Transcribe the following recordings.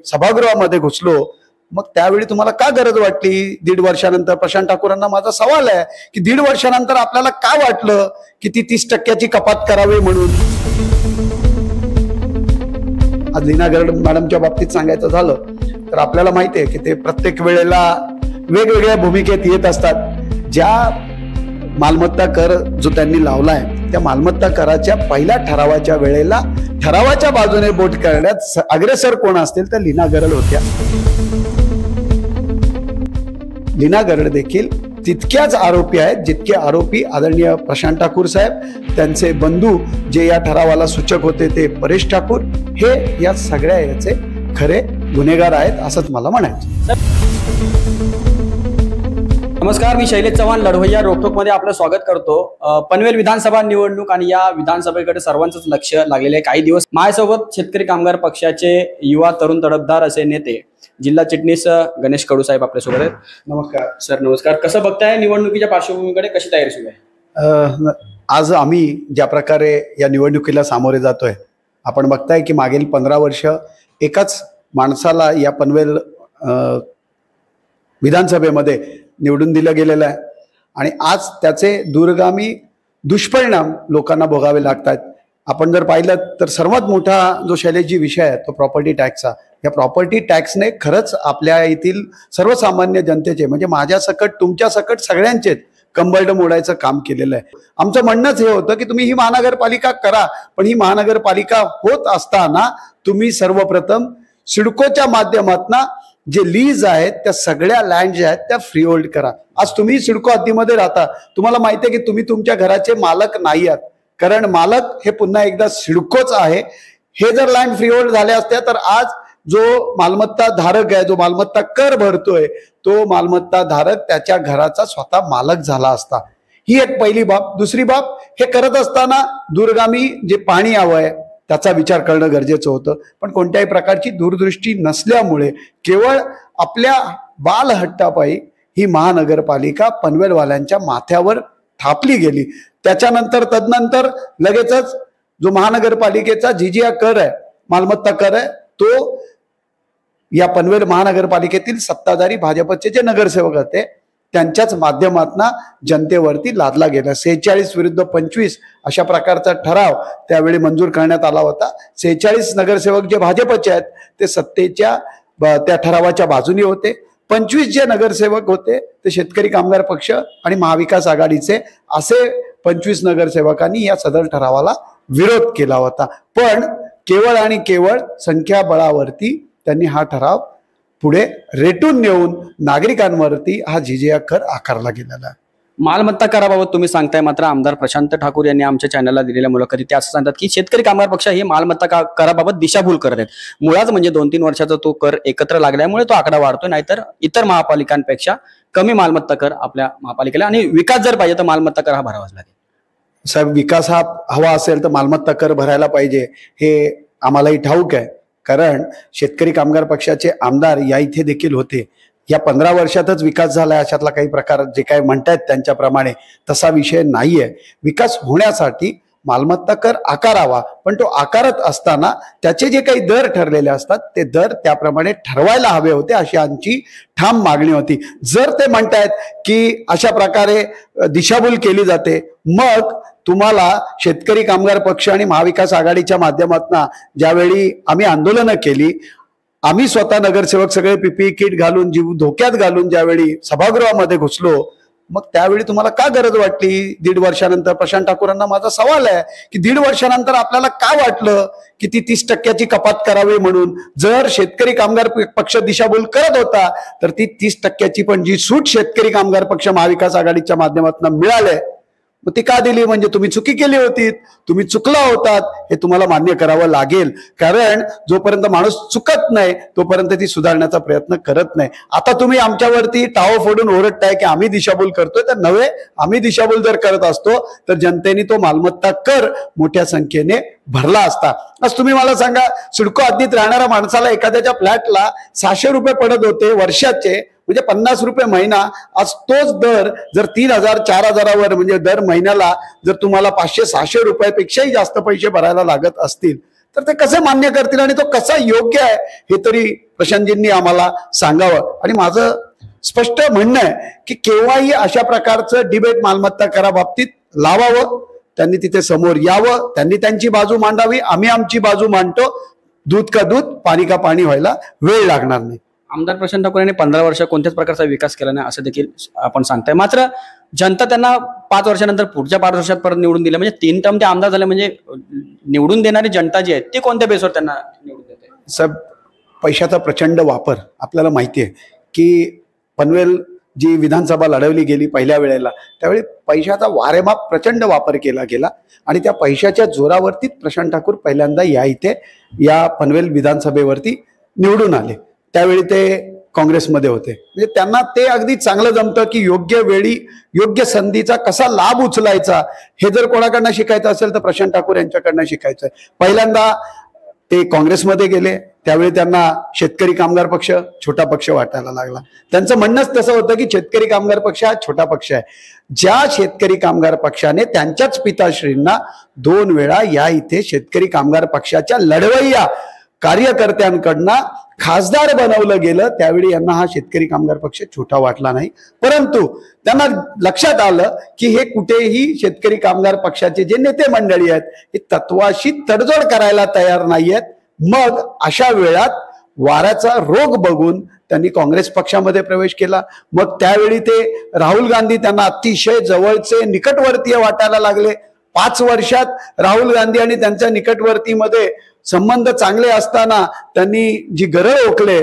सभागृहामध्ये घुसलो, मग त्यावेळी तुम्हाला का गरज वाटली 1.5 वर्षानंतर? प्रशांत ठाकूरांना माझा सवाल आहे की 1.5 वर्षानंतर आपल्याला का वाटलं की ती 30% कपात करावी म्हणून? आज लीना गरड मॅडमच्या बाबतीत सांगायचं झालं तर आपल्याला माहिती आहे की ते प्रत्येक वेळेला वेगवेगळ्या भूमिकेत येत असतात. ज्या मालमत्ता कर जो त्यांनी लावलाय त्या मालमत्ता कराच्या पहिल्या ठरावाच्या वेळेला ठरावाच्या बाजूने बोट करण्यात अग्रेसर कोण असतील तर लीना गरड होत्या. लीना गरड देखील तितक्याच आरोपी आहेत जितके आरोपी आदरणीय प्रशांत ठाकूर साहेब, त्यांचे बंधू जे या ठरावाला सूचक होते ते परेश ठाकूर, हे या सगळ्या याचे खरे गुन्हेगार आहेत असंच मला म्हणायचं. नमस्कार, मी शैलेश चव्हाण लढवय्या रोकठोकमध्ये आपलं स्वागत करतो. पनवेल विधानसभा निवडणूक आणि या विधानसभेकडे सर्वांचंच लक्ष लागलेले. काही दिवस माझ्यासोबत शेतकरी कामगार पक्षाचे युवा तरुण तडफदार असे नेते जिल्हा चिटणीस गणेश कडू साहेब आपल्यासोबत आहेत. नमस्कार सर. नमस्कार. कसं बघताय निवडणुकीच्या पार्श्वभूमीकडे, कशी तयारी सुरू आहे? आज आम्ही ज्या प्रकारे या निवडणुकीला सामोरे जातोय, आपण बघताय की मागील 15 वर्ष एकाच माणसाला या पनवेल विधानसभेमध्ये निवडून दिलं गेलेलं आहे आणि आज त्याचे दूरगामी दुष्परिणाम लोकांना भोगावे लागतात. आपण जर पाहिलं तर सर्वात मोठा जो शैलेशजी विषय आहे तो प्रॉपर्टी टॅक्सचा. या प्रॉपर्टी टॅक्सने खरंच आपल्या येथील सर्वसामान्य जनतेचे, म्हणजे माझ्या सकट तुमच्या सकट सगळ्यांचेच कंबरड मोडायचं काम केलेलं आहे. आमचं म्हणणंच हे होतं की तुम्ही ही महानगरपालिका करा, पण ही महानगरपालिका होत असताना तुम्ही सर्वप्रथम सिडकोच्या माध्यमातून जे लीज आहेत त्या सगळ्या लँड ज्या आहेत त्या फ्री होल्ड करा. आज तुम्ही सिडको हद्दीमध्ये राहता, तुम्हाला माहिती आहे की तुम्ही तुमच्या घराचे मालक नाही आहात, कारण मालक हे पुन्हा एकदा सिडकोच आहे. हे जर लँड फ्री होल्ड झाल्या असत्या तर आज जो मालमत्ता धारक आहे, जो मालमत्ता कर भरतोय, तो मालमत्ता धारक त्याच्या घराचा स्वतः मालक झाला असता. ही एक पहिली बाब. दुसरी बाब, हे करत असताना दूरगामी जे पाणी हवंय त्याचा विचार करणं गरजेचं होतं, पण कोणत्याही प्रकारची दूरदृष्टी नसल्यामुळे केवळ आपल्या बालहट्टापायी ही महानगरपालिका पनवेलवाल्यांच्या माथ्यावर थापली गेली. त्याच्यानंतर तदनंतर लगेचच जो महानगरपालिकेचा जीजीआ कर आहे, मालमत्ता कर आहे, तो या पनवेल महानगरपालिकेतील सत्ताधारी भाजपचे जे नगरसेवक होते त्यांच्याच माध्यमातून जनतेवरती लादला गेला. 46 विरुद्ध 25 अशा प्रकारचा ठराव त्यावेळी मंजूर करण्यात आला होता. 46 नगरसेवक जे भाजपचे आहेत ते सत्तेच्या त्या ठरावाच्या बाजूने होते. 25 जे नगरसेवक होते ते शेतकरी कामगार पक्ष आणि महाविकास आघाडीचे, असे 25 नगरसेवकांनी या सदर ठरावाला विरोध केला होता. पण केवळ आणि केवळ संख्याबळावरती त्यांनी हा ठराव पुढे रेटून नेऊन नागरिकांवरती हा जीजीआ कर आकारला गेलेला आहे. मालमत्ता कराबाबत तुम्ही सांगताय, मात्र आमदार प्रशांत ठाकूर यांनी आमच्या चॅनलला दिलेल्या मुलाखतीत ते असं सांगतात की शेतकरी कामगार पक्ष हे मालमत्ता कराबाबत दिशाभूल करत आहेत. मुळात म्हणजे 2-3 वर्षाचा तो कर एकत्र लागल्यामुळे तो आकडा वाढतोय, नाहीतर इतर महापालिकांपेक्षा कमी मालमत्ता कर आपल्या महापालिकेला, आणि विकास जर पाहिजे तर मालमत्ता कर हा भरावाच लागेल. साहेब, विकास हा हवा असेल तर मालमत्ता कर भरायला पाहिजे हे आम्हालाही ठाऊक आहे, कारण शेतकरी कामगार पक्षाचे आमदार या इथे देखील होते. या 15 वर्षातच विकास झालाय अशातला काही प्रकार जे काय म्हणतायत त्यांच्याप्रमाणे तसा विषय नाहीये. विकास होण्यासाठी मालमत्ता कर आकारावा, पण तो आकारत असताना त्याचे जे काही दर ठरलेले असतात ते दर त्याप्रमाणे ठरवायला हवे होते अशी आमची ठाम मागणी होती. जर ते म्हणतायत की अशा प्रकारे दिशाभूल केली जाते, मग तुम्हाला शेतकरी कामगार पक्ष आणि महाविकास आघाडीच्या माध्यमातून ज्यावेळी आम्ही आंदोलनं केली, आम्ही स्वतः नगरसेवक सगळे पीपीई किट घालून जीव धोक्यात घालून ज्यावेळी सभागृहामध्ये घुसलो, मग त्यावेळी तुम्हाला का गरज वाटली 1.5 वर्षानंतर? प्रशांत ठाकूरांना माझा सवाल आहे की 1.5 वर्षानंतर आपल्याला का वाटलं की ती 30% कपात करावी म्हणून? जर शेतकरी कामगार पक्ष दिशाभूल करत होता तर ती 30% पण जी सूट शेतकरी कामगार पक्ष महाविकास आघाडीच्या माध्यमातून मिळाले, मग ती का दिली? म्हणजे तुम्ही चुकी केली होती, तुम्ही चुकला होतात हे तुम्हाला मान्य करावं लागेल, कारण जोपर्यंत माणूस चुकत नाही तोपर्यंत ती सुधारण्याचा प्रयत्न करत नाही. आता तुम्ही आमच्यावरती टाव फोडून ओरडताय की आम्ही दिशाभूल करतोय, तर नव्हे, आम्ही दिशाभूल जर करत असतो तर जनतेने तो मालमत्ता कर मोठ्या संख्येने भरला असता. आज तुम्ही मला सांगा, सिडको हद्दीत राहणाऱ्या माणसाला एखाद्याच्या फ्लॅटला 600 रुपये पडत होते वर्षाचे, म्हणजे 50 रुपये महिना. आज तोच दर जर 3000-4000 म्हणजे दर महिन्याला जर तुम्हाला 500-600 रुपयापेक्षाही जास्त पैसे भरायला लागत असतील तर ते कसे मान्य करतील आणि तो कसा योग्य आहे हे तरी प्रशांतजींनी आम्हाला सांगावं. आणि माझं स्पष्ट म्हणणं आहे की केव्हाही अशा प्रकारचं डिबेट मालमत्ता कराबाबतीत लावावं, त्यांनी तिथे समोर यावं, त्यांनी त्यांची बाजू मांडावी, आम्ही आमची बाजू मांडतो. दूध का दूध पाणी का पाणी व्हायला वेळ लागणार नाही. आमदार प्रशांत ठाकूर यांनी 15 वर्ष कोणत्याच प्रकारचा विकास केला नाही असं देखील आपण सांगताय. मात्र जनता त्यांना 5 वर्षानंतर पुढच्या 5 वर्षात परत निवडून दिलं, म्हणजे 3 टर्म ते आमदार झाले, म्हणजे निवडून देणारी जनता जी आहे ती कोणत्या बेसवर त्यांना निवडून देते? साहेब, पैशाचा प्रचंड वापर आपल्याला माहिती आहे की पनवेल जी विधानसभा लढवली गेली पहिल्या वेळेला त्यावेळी पैशाचा वारेमाप प्रचंड वापर केला गेला आणि त्या पैशाच्या जोरावरती प्रशांत ठाकूर पहिल्यांदा या पनवेल विधानसभेवरती निवडून आले. त्यावेळी ते काँग्रेसमध्ये होते. म्हणजे त्यांना ते अगदी चांगलं जमतं की योग्य वेळी योग्य संधीचा कसा लाभ उचलायचा हे जर कोणाकडनं शिकायचं असेल तर प्रशांत ठाकूर यांच्याकडनं शिकायचं आहे. पहिल्यांदा ते काँग्रेसमध्ये गेले त्यावेळी त्यांना शेतकरी कामगार पक्ष छोटा पक्ष वाटायला लागला. त्यांचं म्हणणंच तसं होतं की शेतकरी कामगार पक्ष हा छोटा पक्ष आहे. ज्या शेतकरी कामगार पक्षाने त्यांच्याच पिताश्रींना 2 वेळा या इथे शेतकरी कामगार पक्षाच्या लढवय्या कार्यकर्त्यांकडनं खासदार बनवलं गेलं त्यावेळी यांना हा शेतकरी कामगार पक्ष छोटा वाटला नाही. परंतु त्यांना लक्षात आलं की हे कुठेही शेतकरी कामगार पक्षाचे जे नेते मंडळी आहेत हे तत्वाशी तडजोड करायला तयार नाहीयेत. मग अशा वेळात वाऱ्याचा रोग बघून त्यांनी काँग्रेस पक्षामध्ये प्रवेश केला. मग त्यावेळी ते राहुल गांधी त्यांना अतिशय जवळचे निकटवर्तीय वाटायला लागले. 5 वर्षात राहुल गांधी आणि त्यांच्या निकटवर्तीमध्ये संबंध चांगले असताना त्यांनी जी गरळ ओकले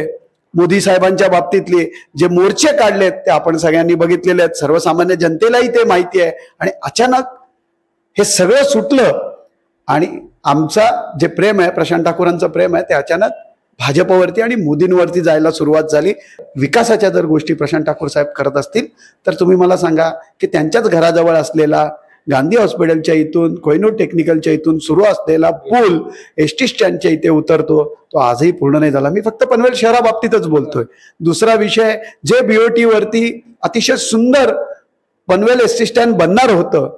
मोदी साहेबांच्या बाबतीतली जे मोर्चे काढलेत ते आपण सगळ्यांनी बघितलेले आहेत. सर्वसामान्य जनतेलाही ते माहिती आहे. आणि अचानक हे सगळं सुटलं आणि आमचा जे प्रेम आहे प्रशांत ठाकूरांचं प्रेम आहे ते अचानक भाजपवरती आणि मोदींवरती जायला सुरुवात झाली. विकासाच्या जर गोष्टी प्रशांत ठाकूर साहेब करत असतील तर तुम्ही मला सांगा की त्यांच्याच घराजवळ असलेला गांधी हॉस्पिटलच्या इथून कोहिनूर टेक्निकलच्या इथून सुरू असलेला पूल एसटी स्टँडच्या इथे उतरतो तो आजही पूर्ण नाही झाला. मी फक्त पनवेल शहराबाबतीतच बोलतोय. दुसरा विषय जे BOT वरती अतिशय सुंदर पनवेल एसटी स्टँड बनणार होतं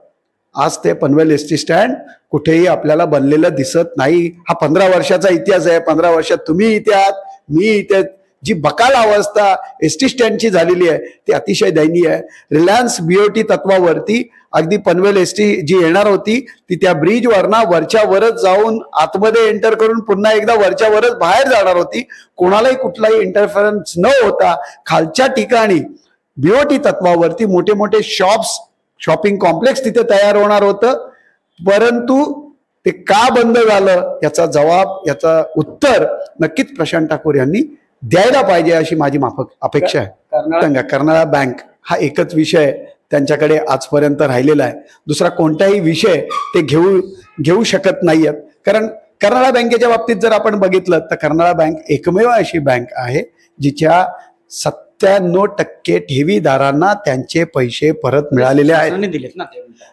आज ते पनवेल एसटी स्टँड कुठेही आपल्याला बनलेलं दिसत नाही. हा 15 वर्षाचा इतिहास आहे. 15 वर्षात तुम्ही इथे आहात, मी इथे. जी बकाल अवस्था एसटी स्टँडची झालेली आहे ती अतिशय दयनीय आहे. रिलायन्स BOT तत्वावरती अगदी पनवेल एसटी जी येणार होती ती त्या ब्रिजवरना वरच्या वरच जाऊन आतमध्ये एंटर करून पुन्हा एकदा वरच्या वरच बाहेर जाणार होती. कोणालाही कुठलाही इंटरफरन्स न होता खालच्या ठिकाणी BOT तत्वावरती मोठे मोठे शॉपिंग कॉम्प्लेक्स तिथे तयार होणार होतं. परंतु ते का बंद झालं याचा जबाब याचा उत्तर नक्कीच प्रशांत ठाकूर यांनी द्यायला पाहिजे अशी माझी अपेक्षा आहे. कर्नाळा बँक हा एकच विषय त्यांच्याकडे आजपर्यंत राहिलेला आहे. दुसरा कोणताही विषय ते घेऊ शकत नाहीयेत. कारण कर्नाळा बँकेच्या बाबतीत जर आपण बघितलं तर कर्नाळा बँक एकमेव अशी बँक आहे जिच्या 97% ठेवीदारांना त्यांचे पैसे परत मिळालेले आहेत.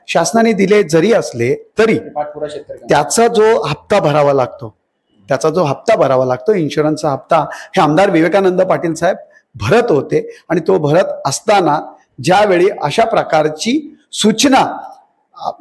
शासनाने दिले जरी असले तरी त्याचा जो हप्ता भरावा लागतो इन्शुरन्सचा हप्ता हे आमदार विवेकानंद पाटील साहेब भरत होते. आणि तो भरत असताना ज्यावेळी अशा प्रकारची सूचना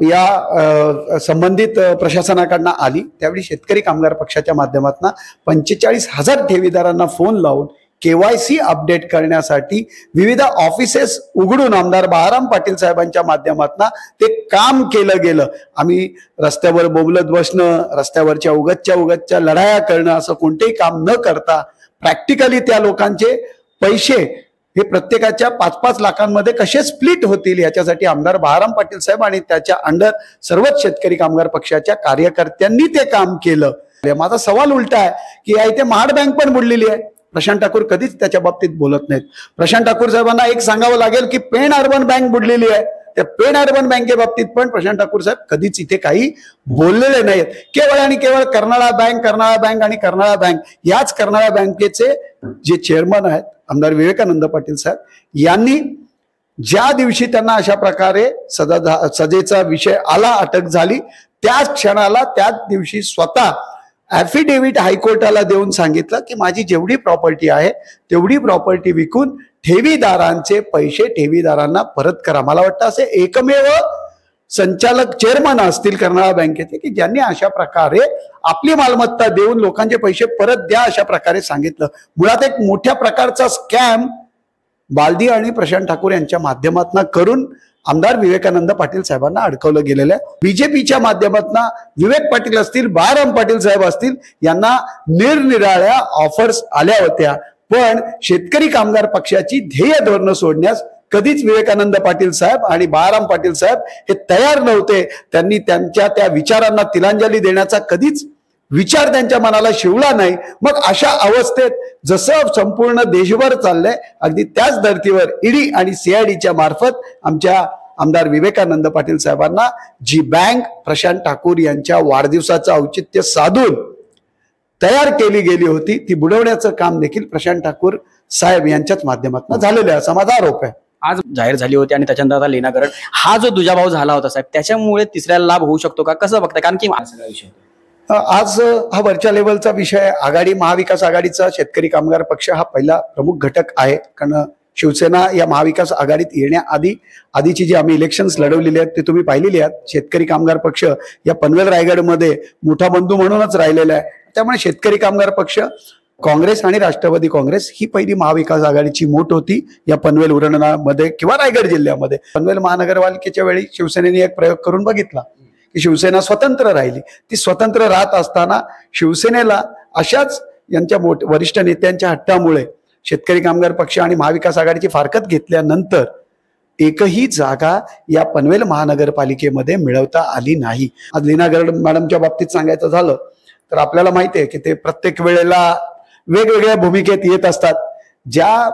या संबंधित प्रशासनाकडनं आली त्यावेळी शेतकरी कामगार पक्षाच्या माध्यमातून 45,000 ठेवीदारांना फोन लावून KYC अपडेट करण्यासाठी विविध ऑफिसेस उघडून आमदार बहाराम पाटील साहेबांच्या माध्यमातून ते काम केलं गेलं. आम्ही रस्त्यावर बोंबलत बसणं, रस्त्यावरच्या उगतच्या लढाया करणं असं कोणतेही काम न करता प्रॅक्टिकली त्या लोकांचे पैसे हे प्रत्येकाच्या 5-5 लाखांमध्ये कसे स्प्लिट होतील याच्यासाठी आमदार बहाराम पाटील साहेब आणि त्याच्या अंडर सर्वच शेतकरी कामगार पक्षाच्या कार्यकर्त्यांनी ते काम केलं. माझा सवाल उलटा आहे की या इथे महाड बँक पण बुडलेली आहे. प्रशांत ठाकूर कधीच त्याच्या बाबतीत बोलत नाहीत. प्रशांत ठाकूर साहेबांना एक सांगावं लागेल की पेण अर्बन बँक बुडलेली आहे. त्या पेण अर्बन बँकेबाबतीत पण प्रशांत ठाकूर साहेब कधीच इथे काही बोललेले नाहीत. केवळ आणि केवळ कर्नाळा बँक आणि कर्नाळा बँक याच कर्नाळा बँकेचे जे चेअरमन आहेत आमदार विवेकानंद पाटील साहेब यांनी ज्या दिवशी त्यांना अशा प्रकारे सजेचा विषय आला, अटक झाली, त्याच क्षणाला त्याच दिवशी स्वतः ऍफिडेव्हिट हायकोर्टाला देऊन सांगितलं की माझी जेवढी प्रॉपर्टी आहे तेवढी प्रॉपर्टी विकून ठेवीदारांचे पैसे ठेवीदारांना परत करा. मला वाटतं असे एकमेव संचालक चेअरमन असतील कर्नाळा बँकेचे की ज्यांनी अशा प्रकारे आपली मालमत्ता देऊन लोकांचे पैसे परत द्या अशा प्रकारे सांगितलं. मुळात एक मोठ्या प्रकारचा स्कॅम बालदी आणि प्रशांत ठाकूर यांच्या माध्यमातून करून आमदार विवेकानंद पाटील साहेबांना अडकवलं गेलेलं आहे. बीजेपीच्या माध्यमातून विवेक पाटील असतील, बाळाराम पाटील साहेब असतील यांना निरनिराळ्या ऑफर्स आल्या होत्या, पण शेतकरी कामगार पक्षाची ध्येय धोरणं सोडण्यास कधीच विवेकानंद पाटील साहेब आणि बाळाराम पाटील साहेब हे तयार नव्हते. त्यांनी त्यांच्या त्या विचारांना तिलांजली देण्याचा कधीच विचार त्यांच्या मनाला शिवला नाही. मग अशा अवस्थेत जसं संपूर्ण देशभर चाललंय अगदी त्याच धर्तीवर ईडी आणि सीआयडीच्या मार्फत आमच्या आमदार विवेकानंद पाटील साहेबांना जी बँक प्रशांत ठाकूर यांच्या वाढदिवसाचं औचित्य साधून तयार केली गेली होती ती बुडवण्याचं काम देखील प्रशांत ठाकूर साहेब यांच्याच माध्यमातून झालेलं आहे असा माझा आरोप आहे. आज जाहीर झाली होती आणि त्याच्यानंतर आता लीना गरड हा जो दुजाभाव झाला होता साहेब त्याच्यामुळे तिसऱ्याला लाभ होऊ शकतो का, कसं बघताय? कारण की सगळा विषय आज हा वरच्या लेवलचा विषय आघाडी महाविकास आघाडीचा शेतकरी कामगार पक्ष हा पहिला प्रमुख घटक आहे. कारण शिवसेना या महाविकास आघाडीत येण्याआधी आधीची जी आम्ही इलेक्शन्स लढवलेली आहेत ते तुम्ही पाहिलेली आहेत. शेतकरी कामगार पक्ष या पनवेल रायगडमध्ये मोठा बंधू म्हणूनच राहिलेला आहे. त्यामुळे शेतकरी कामगार पक्ष, काँग्रेस आणि राष्ट्रवादी काँग्रेस ही पहिली महाविकास आघाडीची मोठ होती या पनवेल उरणमध्ये किंवा रायगड जिल्ह्यामध्ये. पनवेल महानगरपालिकेच्या वेळी शिवसेनेने एक प्रयोग करून बघितला की शिवसेना स्वतंत्र राहिली. ती स्वतंत्र राहत असताना शिवसेनेला अशाच यांच्या वरिष्ठ नेत्यांच्या हट्टामुळे शेतकरी कामगार पक्ष आणि महाविकास आघाडीची फारकत घेतल्यानंतर एकही जागा या पनवेल महानगरपालिकेमध्ये मिळवता आली नाही. आज लीना गरड मॅडमच्या बाबतीत सांगायचं झालं तर आपल्याला माहिती आहे की ते प्रत्येक वेळेला वेगवेगळ्या भूमिकेत येत असतात. ज्या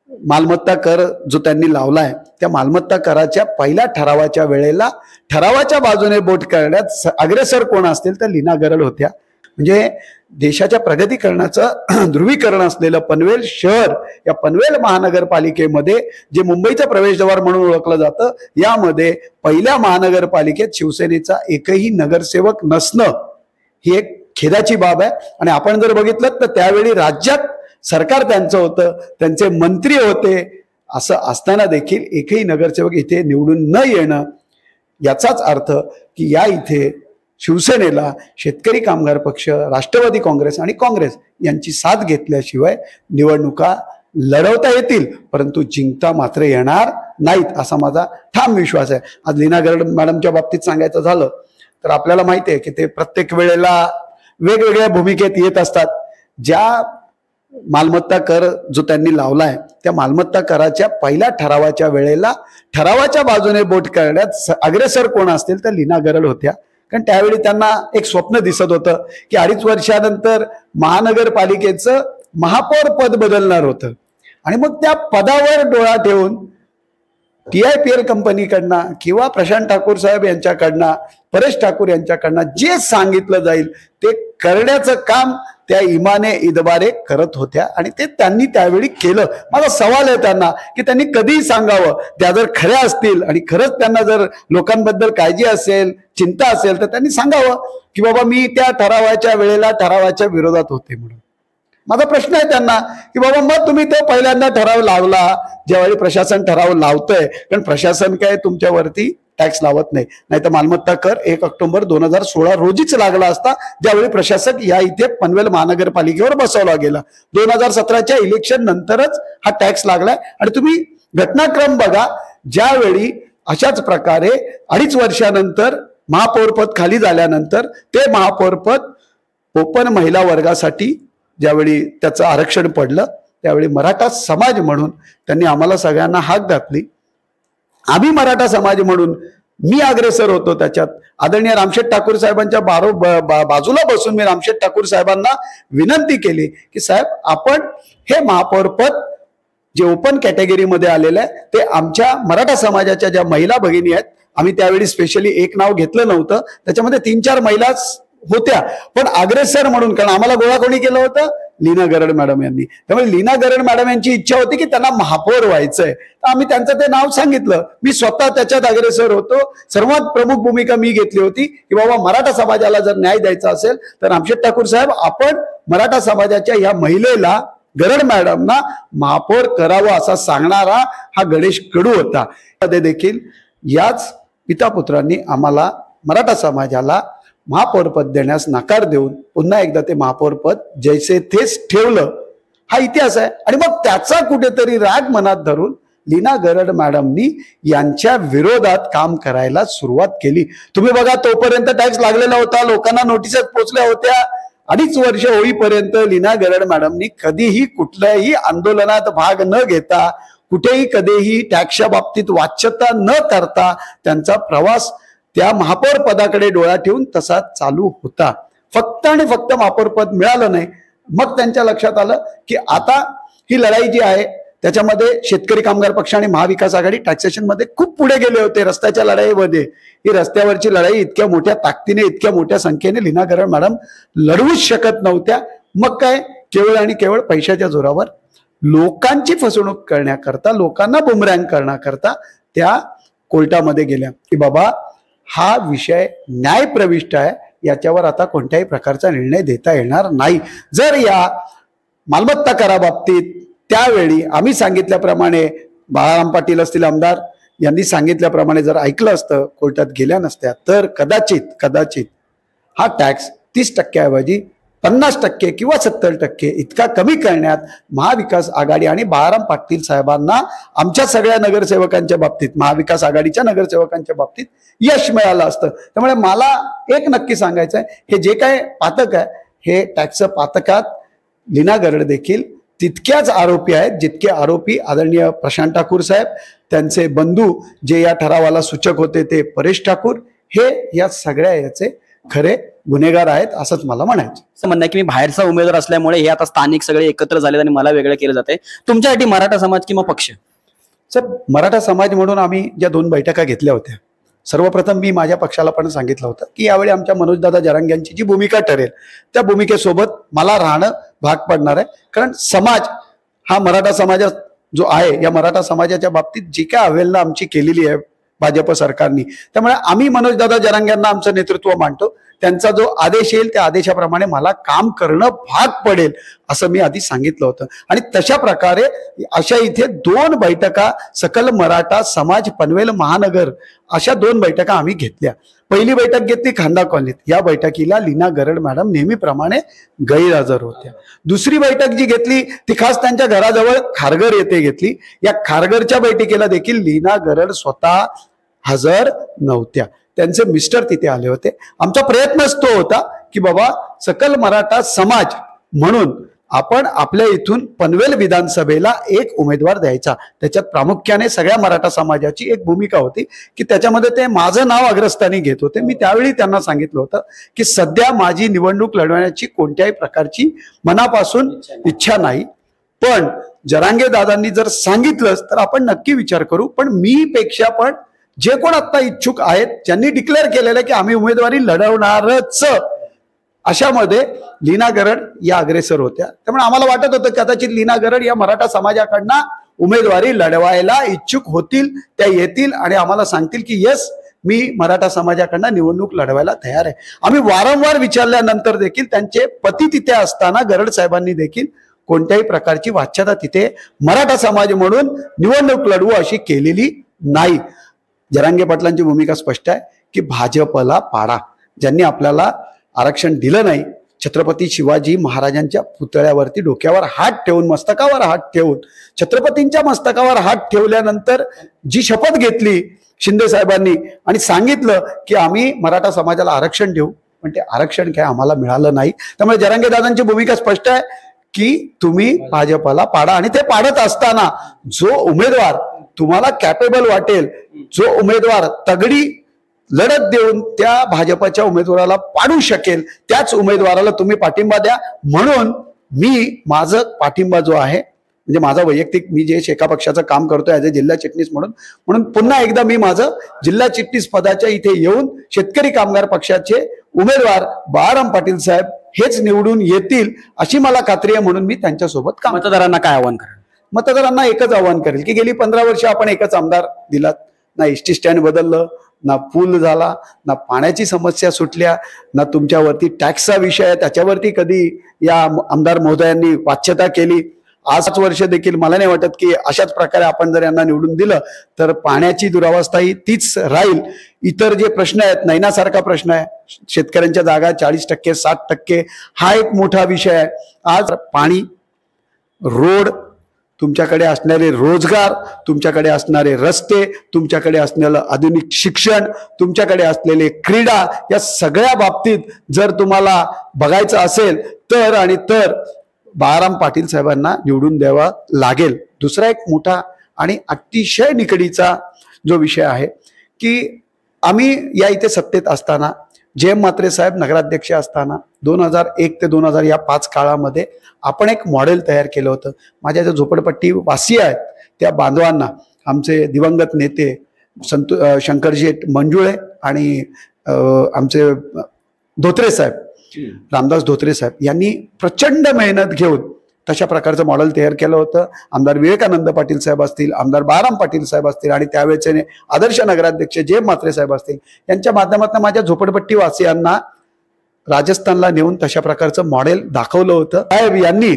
मालमत्ता कर जो त्यांनी लावलाय त्या मालमत्ता कराच्या पहिल्या ठरावाच्या वेळेला ठरावाच्या बाजूने बोट करण्यात अग्रेसर कोण असतील तर लीना गरड होत्या. म्हणजे देशाच्या प्रगतीकरणाचं ध्रुवीकरण असलेलं पनवेल शहर या पनवेल महानगरपालिकेमध्ये जे मुंबईचं प्रवेशद्वार म्हणून ओळखलं जातं यामध्ये पहिल्या महानगरपालिकेत शिवसेनेचा एकही नगरसेवक नसणं ही एक खेदाची बाब आहे. आणि आपण जर बघितलं तर त्यावेळी राज्यात सरकार त्यांचं होतं, त्यांचे मंत्री होते, असं असताना देखील एकही नगरसेवक इथे निवडून न येणं याचाच अर्थ की या इथे शिवसेनेला शेतकरी कामगार पक्ष, राष्ट्रवादी काँग्रेस आणि काँग्रेस यांची साथ घेतल्याशिवाय निवडणुका लढवता येतील परंतु जिंकता मात्र येणार नाहीत असा माझा ठाम विश्वास आहे. आज लीना गरड मॅडमच्या बाबतीत सांगायचं झालं तर आपल्याला माहिती आहे की ते प्रत्येक वेळेला वेगवेगळ्या भूमिकेत येत असतात. ज्या मालमत्ता कर जो त्यांनी लावलाय त्या मालमत्ता कराच्या पहिल्या ठरावाच्या वेळेला ठरावाच्या बाजूने बोट करण्यात अग्रेसर कोण असतील तर लीना गरड होत्या. कारण त्यावेळी त्यांना एक स्वप्न दिसत होतं की 2.5 वर्षानंतर महानगरपालिकेचं महापौर पद बदलणार होतं आणि मग त्या पदावर डोळा ठेवून TIPL कंपनीकडनं किंवा प्रशांत ठाकूर साहेब यांच्याकडनं, परेश ठाकूर यांच्याकडनं जे सांगितलं जाईल ते करण्याचं काम त्या इमाने इदबारे करत होत्या आणि ते त्यांनी त्यावेळी केलं. माझा सवाल आहे त्यांना की त्यांनी कधीही सांगावं, त्या जर खऱ्या असतील आणि खरंच त्यांना जर लोकांबद्दल काळजी असेल, चिंता असेल तर त्यांनी सांगावं की बाबा मी त्या ठरावाच्या वेळेला ठरावाच्या विरोधात होते म्हणून. माझा प्रश्न आहे त्यांना की बाबा मग तुम्ही तो पहिल्यांदा ठराव लावला ज्यावेळी प्रशासन ठराव लावतंय, कारण प्रशासन काय तुमच्यावरती टॅक्स लावत नाही, नाहीतर मालमत्ता कर 1 ऑक्टोबर 2016 रोजीच लागला असता ज्यावेळी प्रशासक या इथे पनवेल महानगरपालिकेवर बसवला गेला. 2017च्या इलेक्शन नंतरच हा टॅक्स लागलाय. आणि तुम्ही घटनाक्रम बघा, ज्यावेळी अशाच प्रकारे 2.5 वर्षानंतर महापौरपद खाली झाल्यानंतर ते महापौरपद ओपन महिला वर्गासाठी ज्यावेळी त्याचं आरक्षण पडलं त्यावेळी मराठा समाज म्हणून त्यांनी आम्हाला सगळ्यांना हाक घातली. आम्ही मराठा समाज म्हणून मी अग्रेसर होतो त्याच्यात. आदरणीय रामशेठ ठाकूर साहेबांच्या बाजूला बसून मी रामशेठ ठाकूर साहेबांना विनंती केली की साहेब आपण हे महापौरपद जे ओपन कॅटेगरीमध्ये आलेलं आहे ते आमच्या मराठा समाजाच्या ज्या महिला भगिनी आहेत, आम्ही त्यावेळी स्पेशली एक नाव घेतलं नव्हतं, त्याच्यामध्ये 3-4 महिलाच होत्या, पण अग्रेसर म्हणून, कारण आम्हाला गोळा कोणी केलं होतं, लीना गरड मॅडम यांनी. त्यामुळे लीना गरड मॅडम यांची इच्छा होती की त्यांना महापौर व्हायचंय, तर आम्ही त्यांचं ते नाव सांगितलं. मी स्वतः त्याच्यात अग्रेसर होतो. सर्वात प्रमुख भूमिका मी घेतली होती की बाबा मराठा समाजाला जर न्याय द्यायचा असेल तर रामशेठ ठाकूर साहेब आपण मराठा समाजाच्या या महिलेला गरड मॅडमना महापौर करावं असा सांगणारा हा गणेश कडू होता. देखील याच पितापुत्रांनी आम्हाला मराठा समाजाला महापौरपद देण्यास नकार देऊन पुन्हा एकदा ते महापौरपद जैसे थेच ठेवलं, हा इतिहास आहे. आणि मग त्याचा कुठेतरी राग मनात धरून लीना गरड मॅडमनी यांच्या विरोधात काम करायला सुरुवात केली. तुम्ही बघा, तोपर्यंत टॅक्स लागलेला होता, लोकांना नोटिसेस पोहोचल्या होत्या. 2.5 वर्ष होईपर्यंत लीना गरड मॅडमनी कधीही कुठल्याही आंदोलनात भाग न घेता, कुठेही कधीही टॅक्सच्या बाबतीत वाच्यता न करता त्यांचा प्रवास त्या महापौर पदाकडे डोळा ठेवून तसा चालू होता. फक्त आणि फक्त महापौर पद मिळालं नाही. मग त्यांच्या लक्षात आलं की आता ही लढाई जी आहे त्याच्यामध्ये शेतकरी कामगार पक्ष आणि महाविकास आघाडी टॅक्सेशन मध्ये खूप पुढे गेले होते. रस्त्याच्या लढाईमध्ये ही रस्त्यावरची लढाई इतक्या मोठ्या ताकदीने, इतक्या मोठ्या संख्येने लीना गरड मॅडम लढवूच शकत नव्हत्या. मग काय, केवळ आणि केवळ पैशाच्या जोरावर लोकांची फसवणूक करण्याकरता, लोकांना बुमरँग करण्याकरता त्या कोर्टामध्ये गेल्या की बाबा हा विषय न्यायप्रविष्ट आहे, याच्यावर आता कोणत्याही प्रकारचा निर्णय देता येणार नाही. जर या मालमत्ता कराबाबतीत त्यावेळी आम्ही सांगितल्याप्रमाणे, बाळाराम पाटील असतील आमदार यांनी सांगितल्याप्रमाणे जर ऐकलं असतं, कोर्टात गेल्या नसत्या, तर कदाचित हा टॅक्स 30% ऐवजी 50% किंवा 70% इतका कमी करण्यात महाविकास आघाडी आणि बाळाराम पाटील साहेबांना आमच्या सगळ्या नगरसेवकांच्या बाबतीत, महाविकास आघाडीच्या नगरसेवकांच्या बाबतीत यश मिळालं असतं. त्यामुळे मला एक नक्की सांगायचं आहे, हे जे काय पातक आहे, हे टॅक्स पातकात लीना गरड देखील तितक्याच आरोपी आहेत जितके आरोपी आदरणीय प्रशांत ठाकूर साहेब, त्यांचे बंधू जे या ठरावाला सूचक होते ते परेश ठाकूर, हे या सगळ्या याचे खरे गुन्हेगार आहेत असंच मला म्हणायचं. असं म्हणणं आहे की मी बाहेरचा उमेदवार असल्यामुळे हे आता स्थानिक सगळे एकत्र झालेत आणि मला वेगळं केलं जाते. तुमच्यासाठी मराठा समाज किंवा पक्ष? सर, मराठा समाज म्हणून आम्ही ज्या 2 बैठका घेतल्या होत्या, सर्वप्रथम मी माझ्या पक्षाला पण सांगितलं होतं की यावेळी आमच्या मनोजदादा जरांगे यांची जी भूमिका ठरेल त्या भूमिकेसोबत मला राहणं भाग पडणार आहे. कारण समाज हा मराठा समाज जो आहे, या मराठा समाजाच्या बाबतीत जी काय अवहेलना आमची केलेली आहे भाजप सरकारनी, त्यामुळे आम्ही मनोजदादा जरांगे यांना आमचं नेतृत्व मानतो. त्यांचा जो आदेश येईल त्या आदेशाप्रमाणे मला काम करणं भाग पडेल असं मी आधी सांगितलं होतं. आणि तशा प्रकारे अशा इथे 2 बैठका सकल मराठा समाज पनवेल महानगर अशा 2 बैठका आम्ही घेतल्या. पहिली बैठक घेतली खांदा कॉलनीत. या बैठकीला लीना गरड मॅडम नेहमीप्रमाणे गैरहजर होत्या. दुसरी बैठक जी घेतली ती खास त्यांच्या घराजवळ खारघर येथे घेतली. या खारघरच्या बैठकीला देखील लीना गरड स्वतः हजर नव्हत्या. त्यांचे मिस्टर तिथे आले होते. आमचा प्रयत्नच तो होता की बाबा सकल मराठा समाज म्हणून आपण आपल्या इथून पनवेल विधानसभेला एक उमेदवार द्यायचा. त्याच्यात प्रामुख्याने सगळ्या मराठा समाजाची एक भूमिका होती की त्याच्यामध्ये ते माझं नाव अग्रस्थानी घेत होते. मी त्यावेळी त्यांना सांगितलं होतं की सध्या माझी निवडणूक लढवण्याची कोणत्याही प्रकारची मनापासून इच्छा नाही, पण जरांगे दादांनी जर सांगितलंच तर आपण नक्की विचार करू. पण मी पेक्षा पण जे कोण आता इच्छुक आहेत, ज्यांनी डिक्लेअर केलेलं की आम्ही उमेदवारी लढवणारच, अशामध्ये लीना गरड या अग्रेसर होत्या. त्यामुळे आम्हाला वाटत होतं कदाचित लीना गरड या मराठा समाजाकडनं उमेदवारी लढवायला इच्छुक होतील, त्या येतील आणि आम्हाला सांगतील की यस, मी मराठा समाजाकडनं निवडणूक लढवायला तयार आहे. आम्ही वारंवार विचारल्यानंतर देखील त्यांचे पती तिथे असताना गरड साहेबांनी देखील कोणत्याही प्रकारची वाच्यता तिथे मराठा समाज म्हणून निवडणूक लढवू अशी केलेली नाही. जरांगे पाटलांची भूमिका स्पष्ट आहे की भाजपला पाडा. ज्यांनी आपल्याला आरक्षण दिलं नाही, छत्रपती शिवाजी महाराजांच्या पुतळ्यावरती डोक्यावर हात ठेवून, मस्तकावर हात ठेवून, छत्रपतींच्या मस्तकावर हात ठेवल्यानंतर जी शपथ घेतली शिंदे साहेबांनी आणि सांगितलं की आम्ही मराठा समाजाला आरक्षण देऊ, पण ते आरक्षण काय आम्हाला मिळालं नाही. त्यामुळे जरांगे दादांची भूमिका स्पष्ट आहे की तुम्ही भाजपला पाडा. आणि ते पाडत असताना जो उमेदवार तुम्हाला कॅपेबल वाटेल, जो उमेदवार तगडी लढत देऊन त्या भाजपच्या उमेदवाराला पाडू शकेल, त्याच उमेदवाराला तुम्ही पाठिंबा द्या. म्हणून मी माझं पाठिंबा जो आहे, म्हणजे माझा वैयक्तिक, मी जे शेका पक्षाचं काम करतोय ॲज अ जिल्हा चिटणीस म्हणून पुन्हा एकदा मी माझं जिल्हा चिटणीस पदाच्या इथे येऊन शेतकरी कामगार पक्षाचे उमेदवार बाळाराम पाटील साहेब हेच निवडून येतील अशी मला खात्री आहे. म्हणून मी त्यांच्यासोबत काम. मतदारांना काय आव्हान करा? मतदारांना एकच आव्हान करेल की गेली 15 वर्ष आपण एकच आमदार दिलात. ना एसटी स्टँड बदललं, ना पूल झाला, ना पाण्याची समस्या सुटल्या, ना तुमच्यावरती टॅक्सचा विषय आहे त्याच्यावरती कधी या आमदार महोदयांनी वाच्यता केली. आज वर्ष देखील मला नाही वाटत की अशाच प्रकारे आपण जर यांना निवडून दिलं तर पाण्याची दुरावस्था ही तीच राहील. इतर जे प्रश्न आहेत, नैनासारखा प्रश्न आहे, शेतकऱ्यांच्या जागा 40%, 60%, हा एक मोठा विषय आहे. आज पाणी, रोड, तुमच्याकडे असणारे रोजगार, तुमच्याकडे असणारे रस्ते, तुमच्याकडे असलेलं आधुनिक शिक्षण, तुमच्याकडे असलेले क्रीडा, या सगळ्या बाबतीत जर तुम्हाला बघायचं असेल तर आणि तर बाळाराम पाटील साहेबांना निवडून द्यावा लागेल. दुसरा एक मोठा आणि अतिशय निकडीचा जो विषय आहे की आम्ही या इथे सत्तेत असताना, जयंत म्हात्रे साहेब नगराध्यक्ष असताना 2001 ते 2000 या 5 काळामध्ये आपण एक मॉडेल तयार केलं होतं. माझ्या ज्या झोपडपट्टी वासी आहेत त्या बांधवांना आमचे दिवंगत नेते शंकरजी मंजुळे आणि आमचे धोत्रे साहेब, रामदास धोत्रे साहेब यांनी प्रचंड मेहनत घेऊन तशा प्रकारचं मॉडेल तयार केलं होतं. आमदार विवेकानंद पाटील साहेब असतील, आमदार बाळाराम पाटील साहेब असतील आणि त्यावेळेचे आदर्श नगराध्यक्ष जयंत म्हात्रे साहेब असतील, यांच्या माध्यमातून माझ्या झोपडपट्टी वासियांना राजस्थानला नेऊन तशा प्रकारचं मॉडेल दाखवलं होतं. साहेब यांनी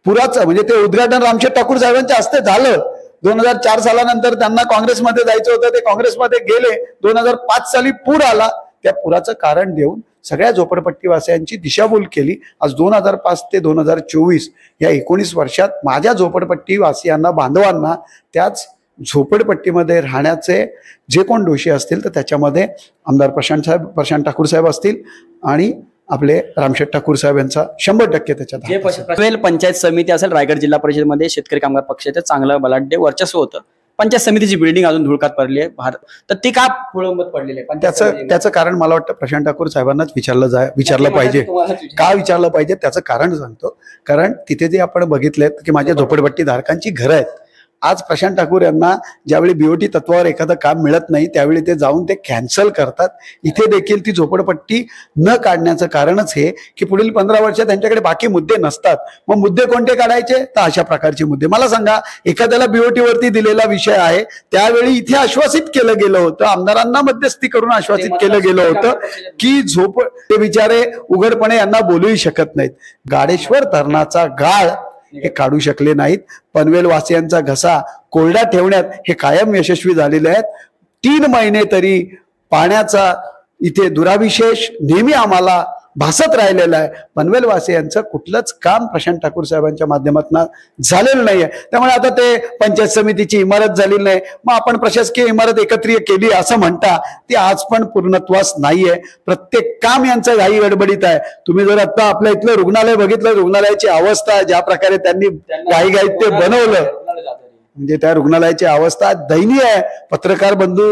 पुराचं म्हणजे ते उद्घाटन रामशेठ ठाकूर साहेबांच्या हस्ते झालं. 2004 सालानंतर त्यांना काँग्रेसमध्ये जायचं होतं, ते काँग्रेसमध्ये गेले. 2005 साली पूर आला, त्या पुराचं कारण देऊन सगळ्या झोपडपट्टीवासियांची दिशाभूल केली. आज 2005 ते 2024 या 19 वर्षात माझ्या झोपडपट्टीवासियांना, बांधवांना त्याच झोपडपट्टीमध्ये राहण्याचे जे कोण दोषी असतील तर त्याच्यामध्ये आमदार प्रशांत ठाकूर साहेब असतील आणि आपले रामशेठ ठाकूर साहेब यांचा 100% त्याच्यात. पंचायत समिती असेल, रायगड जिल्हा परिषदेमध्ये शेतकरी कामगार पक्षाचं चांगलं बलाढ्य वर्चस्व होतं. पंचायत समितीची बिल्डिंग अजून धुळकात पडली आहे, तर ती का खोळंबत पडलेली आहे? त्याचं कारण मला वाटतं प्रशांत ठाकूर साहेबांनाच विचारलं पाहिजे. का विचारलं पाहिजे त्याचं कारण सांगतो. कारण तिथे जे आपण बघितलेत की माझ्या झोपडपट्टी धारकांची घरं आहेत. आज प्रशांत ठाकूर यांना ज्यावेळी बीओटी तत्वावर एखादं काम मिळत नाही त्यावेळी ते जाऊन ते कॅन्सल करतात. इथे देखील ती झोपडपट्टी न काढण्याचं कारणच हे की पुढील 15 वर्षात त्यांच्याकडे बाकी मुद्दे नसतात. मग मुद्दे कोणते काढायचे? तर अशा प्रकारचे मुद्दे. मला सांगा, एखाद्याला बीओटी वरती दिलेला विषय आहे, त्यावेळी इथे आश्वासित केलं गेलं होतं, आमदारांना मध्यस्थी करून आश्वासित केलं गेलं होतं की ते बिचारे उघडपणे यांना बोलूही शकत नाहीत. गाडेश्वर धरणाचा गाळ हे काढू शकले नाहीत. पनवेल वासियांचा घसा कोरडा ठेवण्यात हे कायम यशस्वी झालेले आहेत. 3 महिने तरी पाण्याचा इथे दुराविशेष नेहमी आम्हाला भासत राहिलेला आहे. पनवेल वासियांचं कुठलंच काम प्रशांत ठाकूर साहेबांच्या माध्यमातून झालेलं नाहीये. त्यामुळे आता ते पंचायत समितीची इमारत झालेली नाही, मग आपण प्रशासकीय इमारत एकत्रित केली असं म्हणता, ती आज पण पूर्णत्वास नाहीये. प्रत्येक काम यांचं घाई गडबडीत आहे. तुम्ही जर आता आपल्या इथलं रुग्णालय बघितलं, रुग्णालयाची अवस्था ज्या प्रकारे त्यांनी घाईघाईत ते बनवलं, म्हणजे त्या रुग्णालयाची अवस्था दयनीय आहे. पत्रकार बंधू,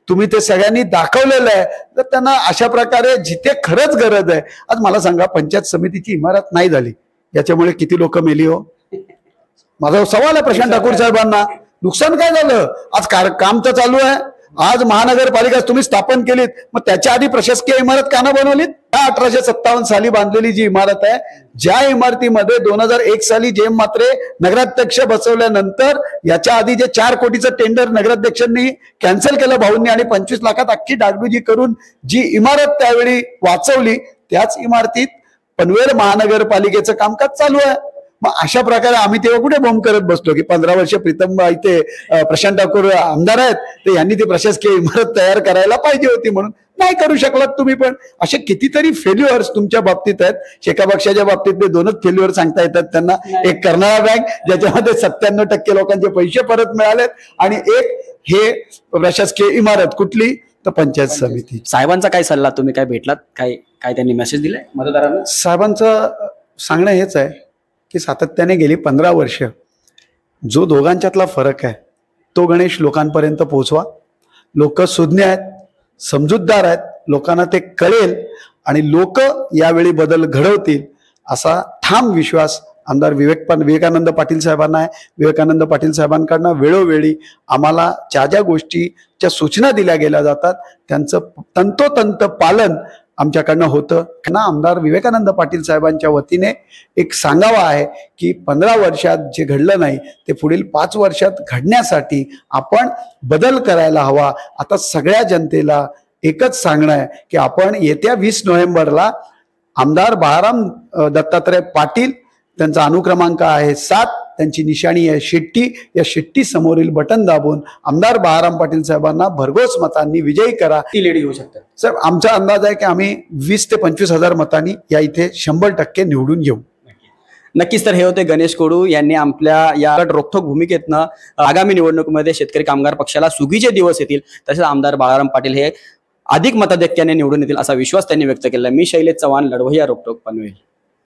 तुम्ही ते सगळ्यांनी दाखवलेलं आहे. तर त्यांना अशा प्रकारे जिथे खरंच गरज आहे, आज मला सांगा पंचायत समितीची इमारत नाही झाली, याच्यामुळे किती लोक मेली हो? माझा सवाल आहे प्रशांत ठाकूर साहेबांना, नुकसान काय झालं? आज काम तर चालू आहे. आज महानगरपालिका तुम्ही स्थापन केलीत, मग त्याच्या आधी प्रशासकीय इमारत का न बनवलीत? 1857 साली बांधलेली जी इमारत आहे, ज्या इमारतीमध्ये 2001 साली जयंत म्हात्रे नगराध्यक्ष बसवल्यानंतर याच्या आधी जे 4 कोटीचं टेंडर नगराध्यक्षांनी कॅन्सल केलं भाऊंनी आणि 25 लाखात अख्खी डागडुजी करून जी इमारत त्यावेळी वाचवली, त्याच इमारतीत पनवेल महानगरपालिकेचं कामकाज चालू आहे. मग अशा प्रकारे आम्ही तेव्हा कुठे बॉम्ब करत बसलो की 15 वर्ष प्रीतम इथे प्रशांत ठाकूर आमदार आहेत, तर यांनी ती प्रशासकीय इमारत तयार करायला पाहिजे होती, म्हणून नाही करू शकलात तुम्ही. पण असे कितीतरी फेल्युअर्स तुमच्या बाबतीत आहेत. शेका पक्षाच्या बाबतीत ते 2च फेल्युअर सांगता येतात त्यांना. एक कर्नाळा बँक ज्याच्यामध्ये 97% लोकांचे पैसे परत मिळालेत, आणि एक हे प्रशासकीय इमारत कुठली, तर पंचायत समिती. साहेबांचा काय सल्ला, तुम्ही काय भेटलात, काय त्यांनी मेसेज दिलाय मतदारांना? साहेबांचं सांगणं हेच आहे की सातत्याने गेली 15 वर्ष जो दोघांच्यातला फरक आहे तो गणेश लोकांपर्यंत पोहोचवा. लोक सुज्ञ आहेत, समजूतदार आहेत, लोकांना ते कळेल आणि लोक यावेळी बदल घडवतील असा ठाम विश्वास आमदार विवेकानंद पाटील साहेबांना आहे. विवेकानंद पाटील साहेबांकडनं वेळोवेळी आम्हाला ज्या ज्या गोष्टीच्या सूचना दिल्या गेल्या जातात त्यांचं तंतोतंत पालन आमच्याकडनं होतं. त्यांना आमदार विवेकानंद पाटील साहेबांच्या वतीने एक सांगावा आहे की 15 वर्षात जे घडलं नाही ते पुढील 5 वर्षात घडण्यासाठी आपण बदल करायला हवा. आता सगळ्या जनतेला एकच सांगणं आहे की आपण येत्या 20 नोव्हेंबरला आमदार बाळाराम दत्तात्रय पाटील, त्यांचा अनुक्रमांक आहे 7, त्यांची निशाणी आहे शेट्टी. या शेट्टी समोरील बटन दाबून आमदार बाळाराम पाटील साहेबांना भरघोस मतांनी विजयी करा. ती लेडी येऊ शकतात. सर, आमचा अंदाज आहे की आम्ही 20 ते 25 हजार मतांनी या इथे 100% निवडून येऊ. नक्कीच. तर हे होते गणेश कोडू यांनी आपल्या या रोखोक भूमिकेतनं आगामी निवडणुकीमध्ये शेतकरी कामगार पक्षाला सुगीचे दिवस येतील, तसेच आमदार बाळाराम पाटील हे अधिक मताधिक्याने निवडून येतील असा विश्वास त्यांनी व्यक्त केला. मी शैलेश चव्हाण, लढवय्या रोखोक पनवेल.